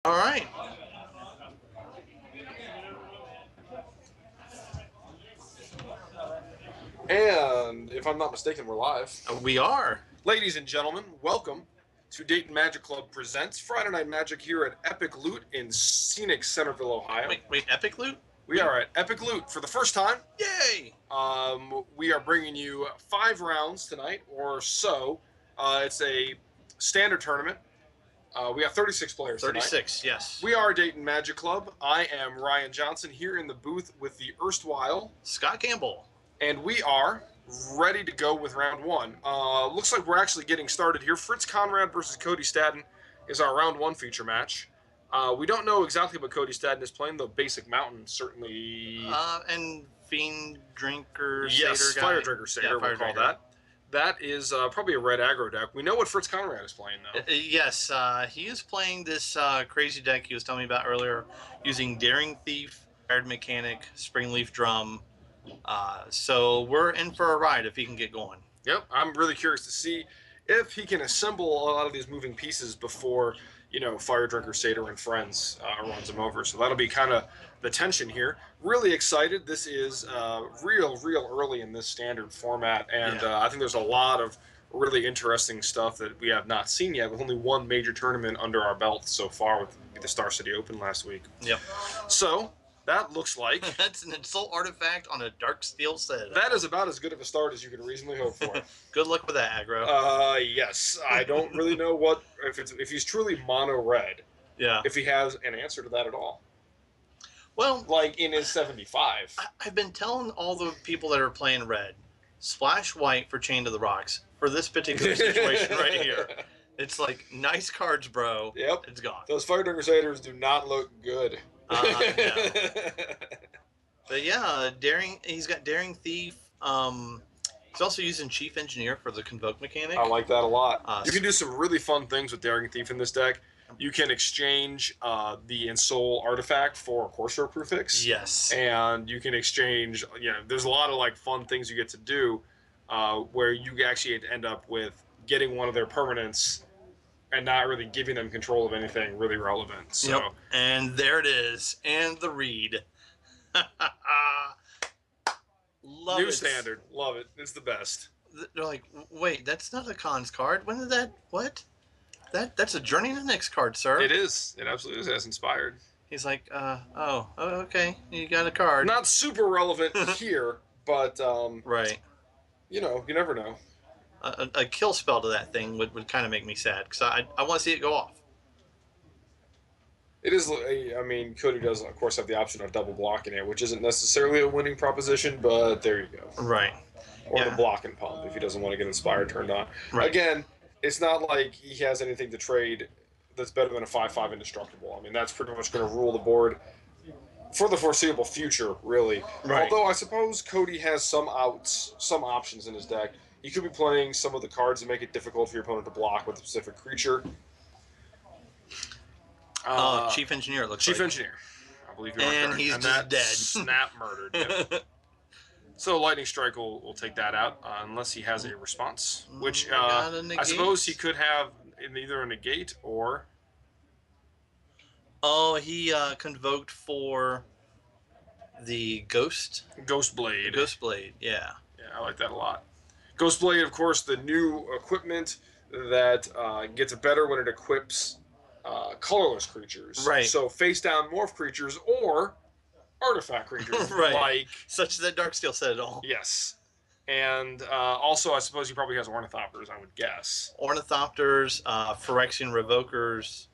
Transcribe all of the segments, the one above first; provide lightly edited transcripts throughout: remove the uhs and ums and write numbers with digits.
All right. And if I'm not mistaken, we're live. We are. Ladies and gentlemen, welcome to Dayton Magic Club Presents Friday Night Magic here at Epic Loot in scenic Centerville, Ohio. Wait, Epic Loot? We are at Epic Loot for the first time. Yay! We are bringing you 5 rounds tonight or so. It's a standard tournament. We have 36 players 36, tonight. yes. We are Dayton Magic Club. I am Ryan Johnson here in the booth with the erstwhile Scott Campbell. And we are ready to go with round 1. Looks like we're actually getting started here. Conard versus Cody Staddon is our round 1 feature match. We don't know exactly what Cody Staddon is playing, though Basic Mountain certainly... And Fiend Drinker Yes, Satyr guy. Fire Drinker Satyr, we'll call that. That is probably a red aggro deck. We know what Conard is playing, though. Yes, he is playing this crazy deck he was telling me about earlier, using Daring Thief, Fired Mechanic, Springleaf Drum. So we're in for a ride if he can get going. Yep, I'm really curious to see if he can assemble a lot of these moving pieces before, Fire Drinker Satyr and friends runs him over. So that'll be kind of the tension here. Really excited. This is real early in this standard format, and I think there's a lot of really interesting stuff that we have not seen yet, with only one major tournament under our belt so far with the Star City Open last week. Yep. So that looks like... That's an insult artifact on a dark steel set. That is about as good of a start as you could reasonably hope for. Good luck with that, aggro. Yes. I don't really know if he's truly mono red. Yeah. If he has an answer to that at all. Well, like in his 75. I've been telling all the people that are playing red, splash white for Chain to the Rocks for this particular situation right here. It's like, nice cards, bro. Yep. It's gone. Those Fire Drinker Satyrs do not look good. No. But yeah, he's got Daring Thief. He's also using Chief Engineer for the Convoke mechanic. I like that a lot. You can do some really fun things with Daring Thief in this deck. You can exchange the Ensoul artifact for a Corsair Prefix. Yes. And you can exchange, there's a lot of fun things you get to do where you actually end up with getting one of their permanents and not really giving them control of anything really relevant. So. Yep. And there it is. And the read. Love New it. standard. Love it. It's the best. They're like, wait, that's not a cons card. When did that... What? That's a Journey to the Next card, sir. It is. It absolutely is. As inspired. He's like, oh, okay. You got a card. Not super relevant here, but... right. You never know. A kill spell to that thing would kind of make me sad, because I want to see it go off. It is, I mean, Cody does, of course, have the option of double blocking it, which isn't necessarily a winning proposition, but there you go. Right. Or the block and pump, if he doesn't want to get Inspired turned on. Right. Again, it's not like he has anything to trade that's better than a 5/5 Indestructible. I mean, that's pretty much going to rule the board for the foreseeable future, really. Right. Although I suppose Cody has some options in his deck. He could be playing some of the cards that make it difficult for your opponent to block with a specific creature. Chief Engineer, it looks Chief like. Engineer. I believe you're and correct. he's and just dead. Snap murdered. Yep. So Lightning Strike will take that out unless he has a response, which I suppose he could have in either a negate or... Oh, he convoked for the Ghost? Ghost Blade. Ghost Blade, yeah. Yeah, I like that a lot. Ghost Blade, of course, the new equipment that gets better when it equips colorless creatures. Right. So face-down morph creatures or artifact creatures. Right. Like... Such that Darksteel said it all. Yes. And also, I suppose he probably has Ornithopters, I would guess. Ornithopters, Phyrexian Revokers.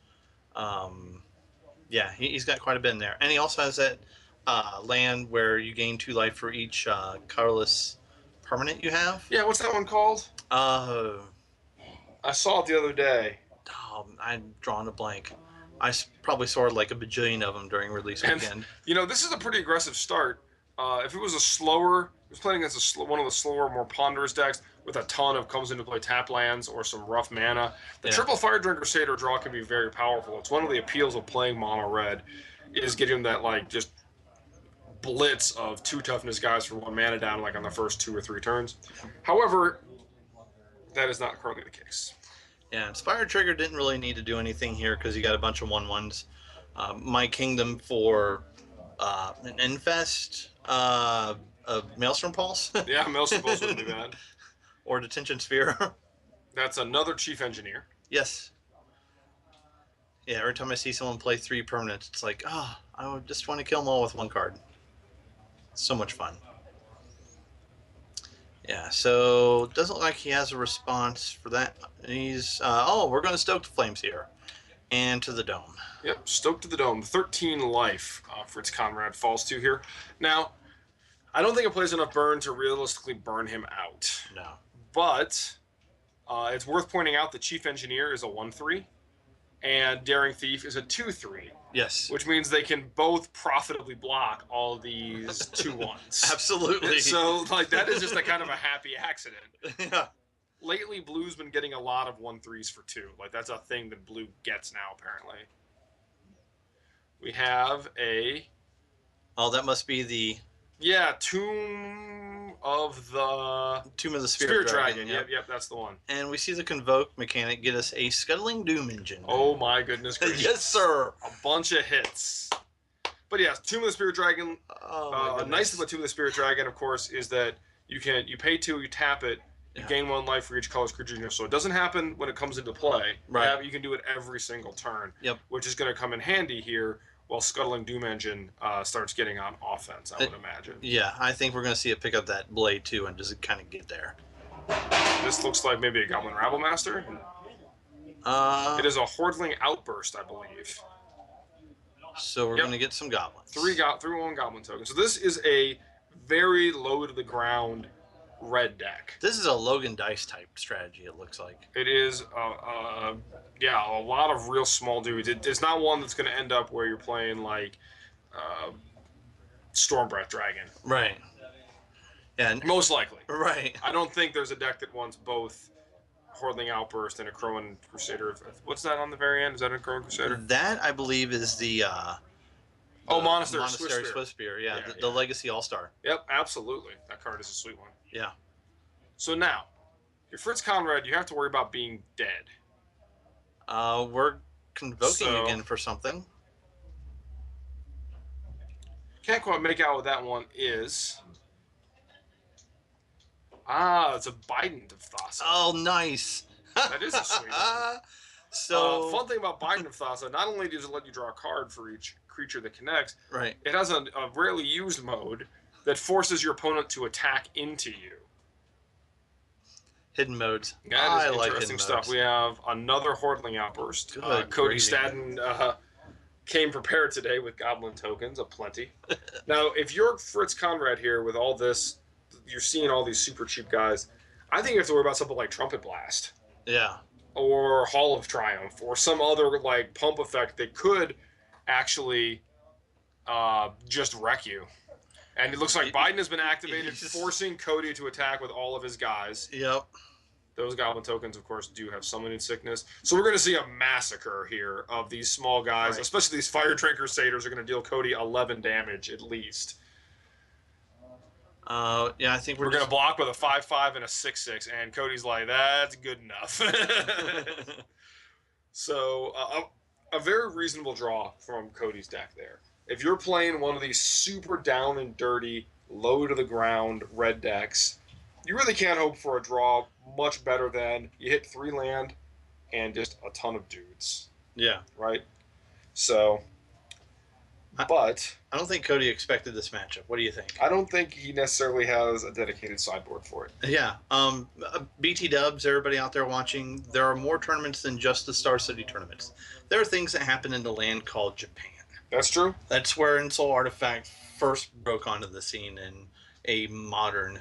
Yeah, he's got quite a bit in there. And he also has that land where you gain 2 life for each colorless permanent you have. Yeah, what's that one called? I saw it the other day. Oh, I'm drawing a blank. I probably saw like a bajillion of them during release weekend. This is a pretty aggressive start. If it was he was playing against one of the slower, more ponderous decks with a ton of comes into play tap lands or some rough mana. The triple Fire Drinker Satyr draw can be very powerful. It's one of the appeals of playing mono red, is getting that just blitz of 2 toughness guys for 1 mana down on the first 2 or 3 turns. However, that is not currently the case. Yeah, Inspired Trigger didn't really need to do anything here because he got a bunch of 1/1s. My Kingdom for an Infest, a Maelstrom Pulse, Yeah, Maelstrom Pulse wouldn't be bad. or Detention Sphere. That's another Chief Engineer. Yes. Yeah, every time I see someone play 3 permanents, it's like, oh, I would just want to kill them all with 1 card. It's so much fun. Yeah, so doesn't look like he has a response for that. He's we're going to stoke the flames here, and to the dome. Yep, Stoke to the Dome. 13 life Fritz Conrad falls to here. Now, I don't think it plays enough burn to realistically burn him out. No. But it's worth pointing out that Chief Engineer is a 1/3, and Daring Thief is a 2/3. Yes. Which means they can both profitably block all these 2/1s. Absolutely. So, like, that is just a kind of a happy accident. Yeah. Lately, Blue's been getting a lot of 1/3s for 2. Like, that's a thing that Blue gets now, apparently. We have a... Oh, that must be the... Yeah, Tomb of the Spirit Dragon. Yep, that's the one. And we see the Convoke mechanic get us a Scuttling Doom Engine. Oh my goodness gracious. Yes, sir. A bunch of hits. But yeah, Tomb of the Spirit Dragon. Nice thing about Tomb of the Spirit Dragon, of course, is that you pay 2, you tap it, you gain 1 life for each color's creature. So it doesn't happen when it comes into play. Right. You can do it every single turn. Yep. Which is going to come in handy here while Scuttling Doom Engine starts getting on offense, I would imagine. Yeah, I think we're going to see it pick up that blade too and just kind of get there. This looks like maybe a Goblin Rabblemaster. It is a Hordling Outburst, I believe. So we're going to get some goblins. 3/1 Goblin token. So this is a very low to the ground red deck. This is a Logan Dice type strategy, it looks like. It is, a lot of real small dudes. It's not one that's going to end up where you're playing like Stormbreath Dragon. Right. Yeah. Most likely. Right. I don't think there's a deck that wants both Hordling Outburst and a Crowan Crusader. What's that on the very end? Is that a Crowan Crusader? That, I believe, is the Monastery Swiss Spear. Yeah, the Legacy All-Star. Yep, absolutely. That card is a sweet one. Yeah. So now, your Fritz Conrad, you have to worry about being dead. We're convoking again for something. Can't quite make out what that one is. It's a Bident of Thassa. Oh, nice. That is a sweet one. So, fun thing about Bident of Thassa, not only does it let you draw a card for each creature that connects, right. It has a rarely used mode that forces your opponent to attack into you. Hidden modes. That is interesting stuff. We have another Hordling Outburst. Cody Staddon came prepared today with Goblin tokens, aplenty. Now, if you're Fritz Conrad here with all this, you're seeing all these super cheap guys, I think you have to worry about something like Trumpet Blast. Yeah. Or Hall of Triumph, or some other like pump effect that could actually just wreck you. And it looks like Biden has been activated, forcing Cody to attack with all of his guys. Yep. Those Goblin tokens, of course, do have summoning sickness. So we're going to see a massacre here of these small guys, especially these Fire Drinker Satyrs are going to deal Cody 11 damage at least. Yeah, I think we're going to block with a 5/5 and a 6/6, and Cody's like, that's good enough. So a very reasonable draw from Cody's deck there. If you're playing one of these super down and dirty, low to the ground red decks, you really can't hope for a draw much better than you hit 3 land and just a ton of dudes. Yeah. Right? So, but I don't think Cody expected this matchup. What do you think? I don't think he necessarily has a dedicated sideboard for it. Yeah. BT dubs, everybody out there watching, there are more tournaments than just the Star City tournaments. There are things that happen in the land called Japan. That's true. That's where Insol Artifact first broke onto the scene in a modern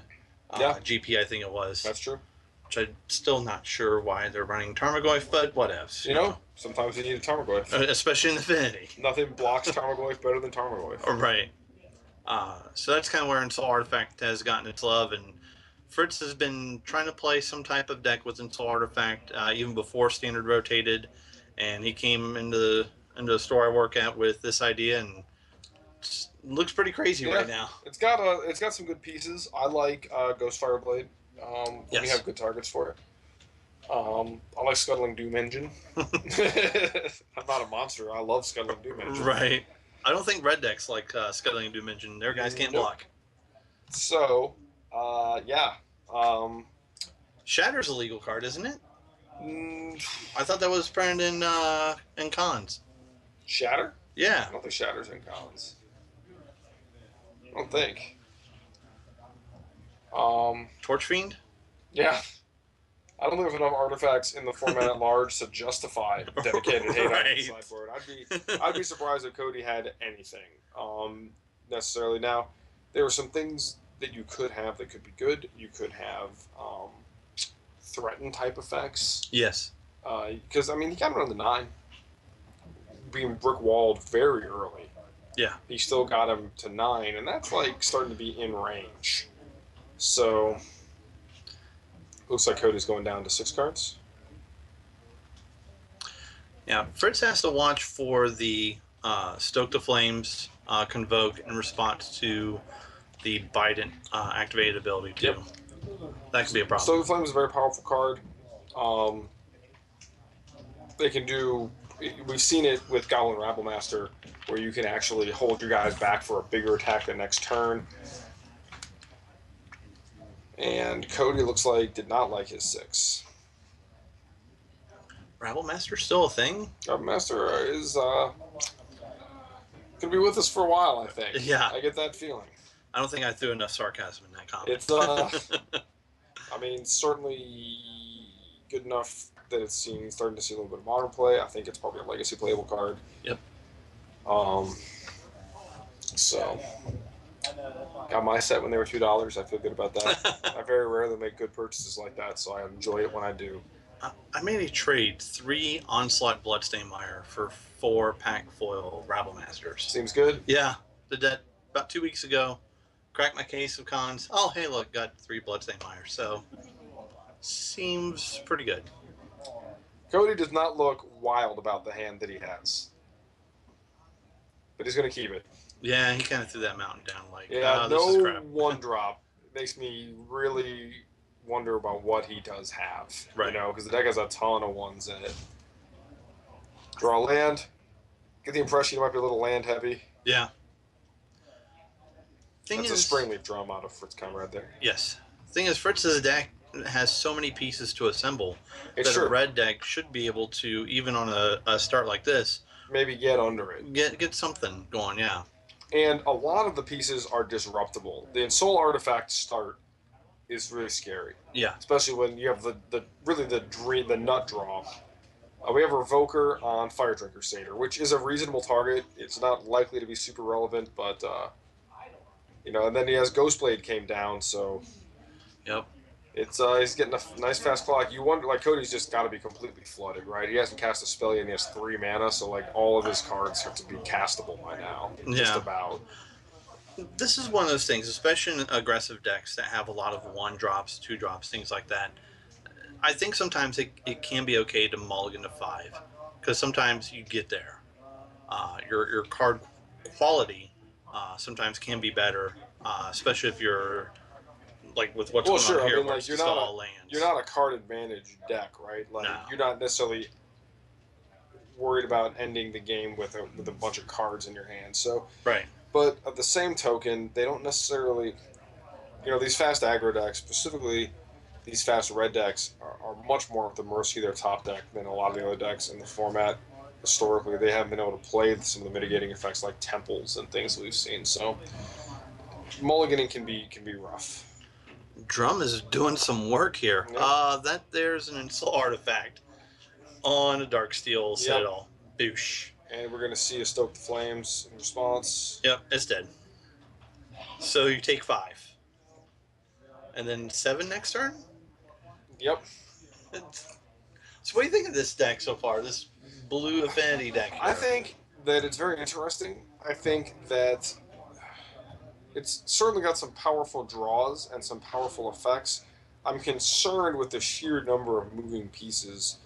GP, I think it was. That's true. Which I'm still not sure why they're running Tarmogoyf, but whatevs. You know, sometimes you need a Tarmogoyf. Especially in Affinity. Nothing blocks Tarmogoyf better than Tarmogoyf. Right. So that's kind of where Insol Artifact has gotten its love, and Fritz has been trying to play some type of deck with Insol Artifact even before Standard rotated, and he came into the store I work at with this idea, and it looks pretty crazy right now. It's got some good pieces. I like Ghost Fireblade. We have good targets for it. I like Scuttling Doom Engine. I'm not a monster. I love Scuttling Doom Engine. Right. I don't think red decks like Scuttling Doom Engine. Their guys can't Nope. block. So, yeah. Um, Shatter's a legal card, isn't it? mm, I thought that was printed in cons. Shatter? Yeah. I don't think Shatter's in Collins. I don't think. Torch Fiend? Yeah. I don't think there's enough artifacts in the format at large to justify dedicated hate on the sideboard. I'd be surprised if Cody had anything necessarily. Now, there are some things that you could have that could be good. You could have threaten type effects. Yes. Because I mean, he got him on the 9, being brick walled very early. Yeah. He still got him to 9, and that's like starting to be in range. So, looks like Cody's going down to 6 cards. Yeah, Fritz has to watch for the Stoke the Flames Convoke in response to the Biden activated ability, too. Yep. That could be a problem. Stoke the Flames is a very powerful card. They can do... We've seen it with Goblin Rabblemaster, where you can actually hold your guys back for a bigger attack the next turn. And Cody looks like did not like his 6. Rabblemaster's still a thing? Rabblemaster is going to be with us for a while, I think. Yeah. I get that feeling. I don't think I threw enough sarcasm in that comment. It's, I mean, certainly good enough that it's starting to see a little bit of modern play. I think it's probably a legacy playable card. Yep. So, got my set when they were $2. I feel good about that. I very rarely make good purchases like that, so I enjoy it when I do. I made a trade 3 Onslaught Bloodstainmire for 4 pack foil Rabblmasters. Seems good. Yeah, did that about 2 weeks ago. Cracked my case of cons. Oh, hey, look, got 3 Bloodstainmire. So, seems pretty good. Cody does not look wild about the hand that he has, but he's going to keep it. Yeah, he kind of threw that mountain down like, yeah, this is crap. one drop makes me really wonder about what he does have. Right. You know, because the deck has a ton of 1s in it. Draw a land. Get the impression he might be a little land heavy. Yeah. That's a Springleaf drum out of Fritz Conrad there. Yes. Thing is, Fritz's deck has so many pieces to assemble It's that true. a red deck should be able to, even on a start like this, maybe get under it. Get something going, yeah. And a lot of the pieces are disruptible. The Ensoul Artifact start is really scary. Yeah. Especially when you have the nut draw. We have a Revoker on Fire Drinker Satyr, which is a reasonable target. It's not likely to be super relevant, but you know, and then he has Ghostblade came down, so Yep. it's he's getting a nice fast clock. You wonder, like, Cody's just got to be completely flooded, right? He hasn't cast a spell yet, and he has 3 mana, so like all of his cards have to be castable by now. Yeah. Just about. This is one of those things, especially in aggressive decks that have a lot of 1 drops, 2 drops, things like that. I think sometimes it can be okay to mulligan to 5, because sometimes you get there. Your card quality sometimes can be better, especially if you're like with what's going on here, I mean, where like, it's just all lands. You're not a card advantage deck, right? Like No. you're not necessarily worried about ending the game with a bunch of cards in your hand. So, right. But at the same token, they don't necessarily, you know, these fast aggro decks, specifically these fast red decks, are much more at the mercy of their top deck than a lot of the other decks in the format. Historically, they haven't been able to play some of the mitigating effects like temples and things we've seen. So, mulliganing can be rough. Drum is doing some work here. Yep. There's an Ensoul Artifact on a Darksteel Citadel. Boosh. And we're going to see a Stoke the Flames in response. Yep, it's dead. So you take 5. And then 7 next turn? Yep. So what do you think of this deck so far? This blue affinity deck here? I think that it's very interesting. I think that it's certainly got some powerful draws and some powerful effects. I'm concerned with the sheer number of moving pieces.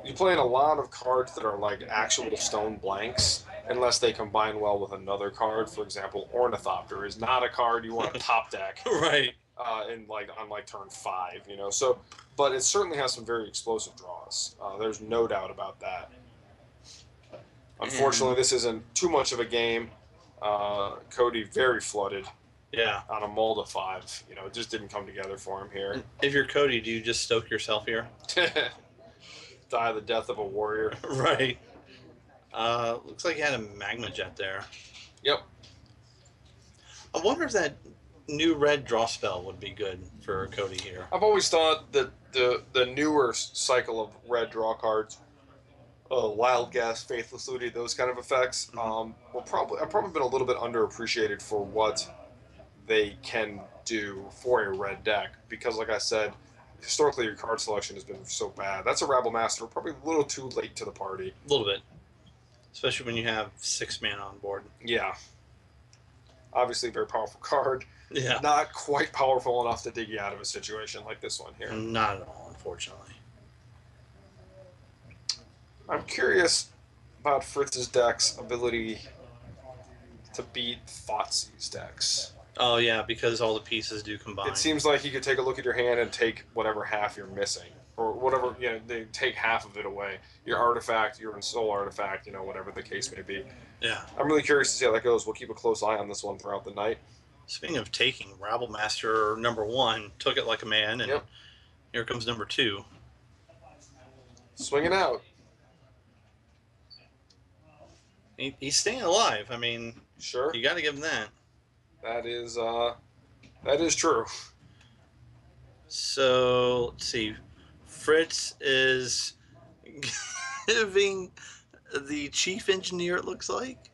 You play in a lot of cards that are like actual stone blanks, unless they combine well with another card. For example, Ornithopter is not a card you want to top deck. Right. in like on like turn 5, you know. So, but it certainly has some very explosive draws. There's no doubt about that. Unfortunately, And this isn't too much of a game. Cody very flooded yeah, on a mull to 5. You know, it just didn't come together for him here. if you're Cody, do you just stoke yourself here? Die the death of a warrior. Right. Looks like he had a magma jet there. Yep. I wonder if that new red draw spell would be good for Cody here. I've always thought that the newer cycle of red draw cards, Wild Guess, Faithless Looting, those kind of effects, were have probably been a little bit underappreciated for what they can do for a red deck. Because, like I said, historically your card selection has been so bad. That's a Rabble Master, probably a little too late to the party. A little bit, especially when you have 6 mana on board. Yeah. Obviously, a very powerful card. Yeah. Not quite powerful enough to dig you out of a situation like this one here. Not at all, unfortunately. I'm curious about Fritz's deck's ability to beat Thoughtseize decks. Oh yeah, because all the pieces do combine. It seems like he could take a look at your hand and take whatever half you're missing, or whatever, you know, they take half of it away. Your artifact, your soul artifact, you know, whatever the case may be. Yeah. I'm really curious to see how that goes. We'll keep a close eye on this one throughout the night. Speaking of taking, Rabble Master #1 took it like a man, and Yep. Here comes #2. Swinging out. He's staying alive. I mean, Sure. you got to give him that. That is true. So let's see. Fritz is giving the chief engineer. It looks like.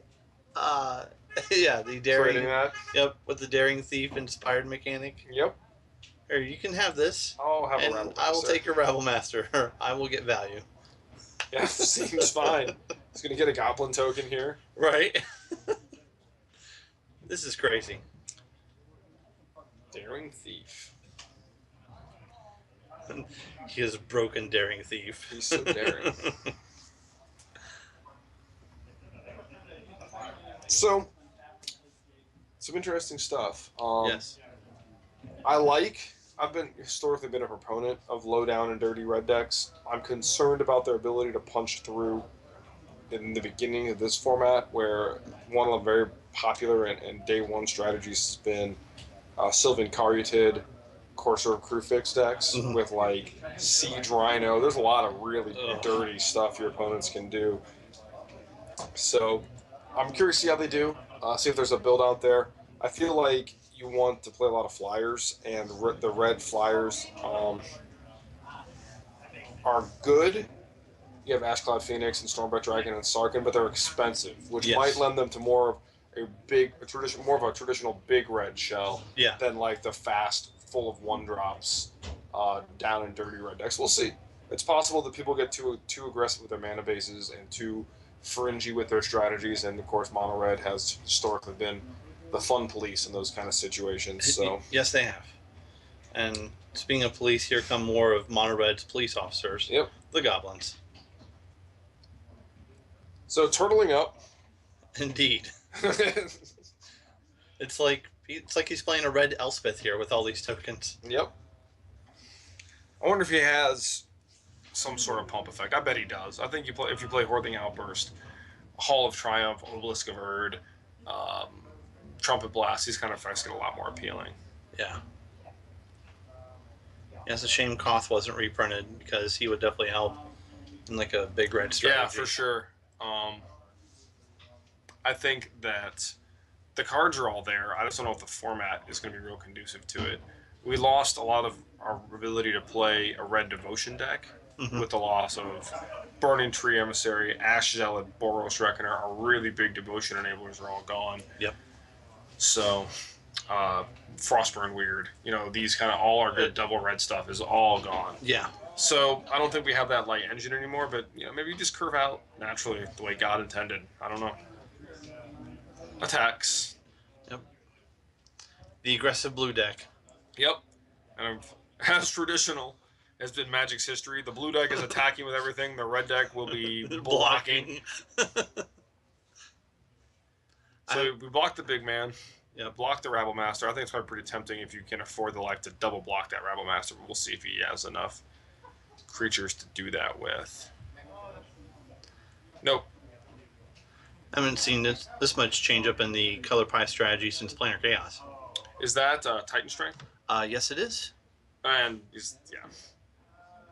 Yeah, the daring. Trading that. Yep, with the daring thief inspired mechanic. Yep. Here, you can have this. I'll have and a Rabble Master. I will take your Rabble Master. I will get value. Yeah, seems fine. He's gonna get a Goblin token here. Right. This is crazy. Daring Thief. He is broken daring thief. He's so daring. So, some interesting stuff. Yes. I've historically been a proponent of low down and dirty red decks. I'm concerned about their ability to punch through in the beginning of this format, where one of the very popular and day one strategies has been Sylvan Caryatid, Courser of Crewfix decks with like Siege Rhino. There's a lot of really dirty stuff your opponents can do. So I'm curious to see how they do. See if there's a build out there. I feel like you want to play a lot of flyers, and the red flyers are good. You have Ashcloud Phoenix and Stormbright Dragon and Sarkhan, but they're expensive, which might lend them to more of a traditional big red shell than like the fast, full of 1-drops down and dirty red decks. We'll see. It's possible that people get too aggressive with their mana bases and too fringy with their strategies, and of course mono red has historically been the fun police in those kind of situations. So yes, they have. And speaking of police, here come more of mono red's police officers. Yep. The goblins. So turtling up. Indeed. It's like he's playing a red Elspeth here with all these tokens. Yep. I wonder if he has some sort of pump effect. I bet he does. I think if you play Horthing Outburst, Hall of Triumph, Obelisk of Erd, Trumpet Blast, these kind of effects get a lot more appealing. Yeah. Yeah, it's a shame Koth wasn't reprinted, because he would definitely help in like a big red strategy. Yeah, for sure. I think that the cards are all there. I just don't know if the format is going to be real conducive to it. We lost a lot of our ability to play a red devotion deck with the loss of Burning Tree Emissary, Ash Zealot, Boros Reckoner. Our really big devotion enablers are all gone. Yep. So, Frostburn Weird, these kind of all our good double red stuff is all gone. Yeah. So I don't think we have that light engine anymore, but maybe you just curve out naturally the way God intended. I don't know. Attacks. Yep. The aggressive blue deck. Yep. And as traditional has been Magic's history, the blue deck is attacking with everything. The red deck will be blocking. So we blocked the big man. Yep. Block the Rabble Master. I think it's probably pretty tempting if you can afford the life to double block that Rabble Master, but we'll see if he has enough creatures to do that with. Nope. I haven't seen this much change up in the color pie strategy since Planar Chaos. Is that Titan Strength? Yes, it is. And he's, yeah.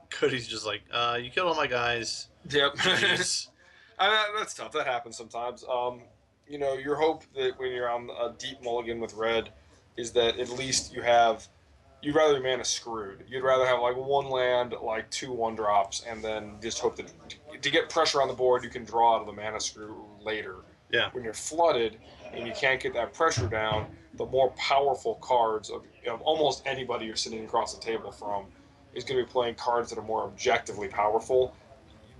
Cody's just like, you killed all my guys. Yep. Jeez. That's tough. That happens sometimes. You know, your hope that when you're on a deep mulligan with red is that at least you'd rather be mana screwed. You'd rather have like one land, like 2 1-drops, and then just hope that to get pressure on the board, you can draw out of the mana screw later. Yeah. When you're flooded and you can't get that pressure down, the more powerful cards of almost anybody you're sitting across the table from is going to be playing cards that are more objectively powerful.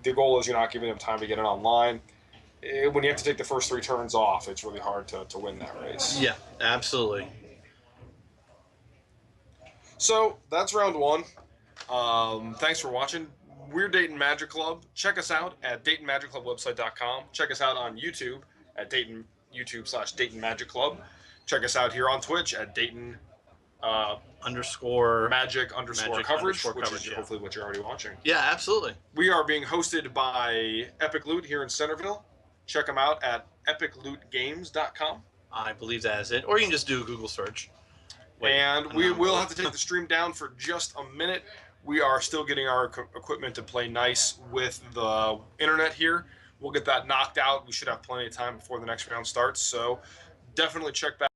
The goal is you're not giving them time to get it online. When you have to take the first 3 turns off, it's really hard to win that race. Yeah, absolutely. So that's round 1. Thanks for watching. We're Dayton Magic Club. Check us out at DaytonMagicClubWebsite.com. Check us out on YouTube at YouTube/Dayton Magic Club. Check us out here on Twitch at Dayton underscore Magic underscore coverage, which coverage, is yeah. hopefully what you're already watching. Yeah, absolutely. We are being hosted by Epic Loot here in Centerville. Check them out at epiclootgames.com. I believe that is it. Or you can just do a Google search. And we will have to take the stream down for just a minute. We are still getting our equipment to play nice with the internet here. We'll get that knocked out. We should have plenty of time before the next round starts. So definitely check back.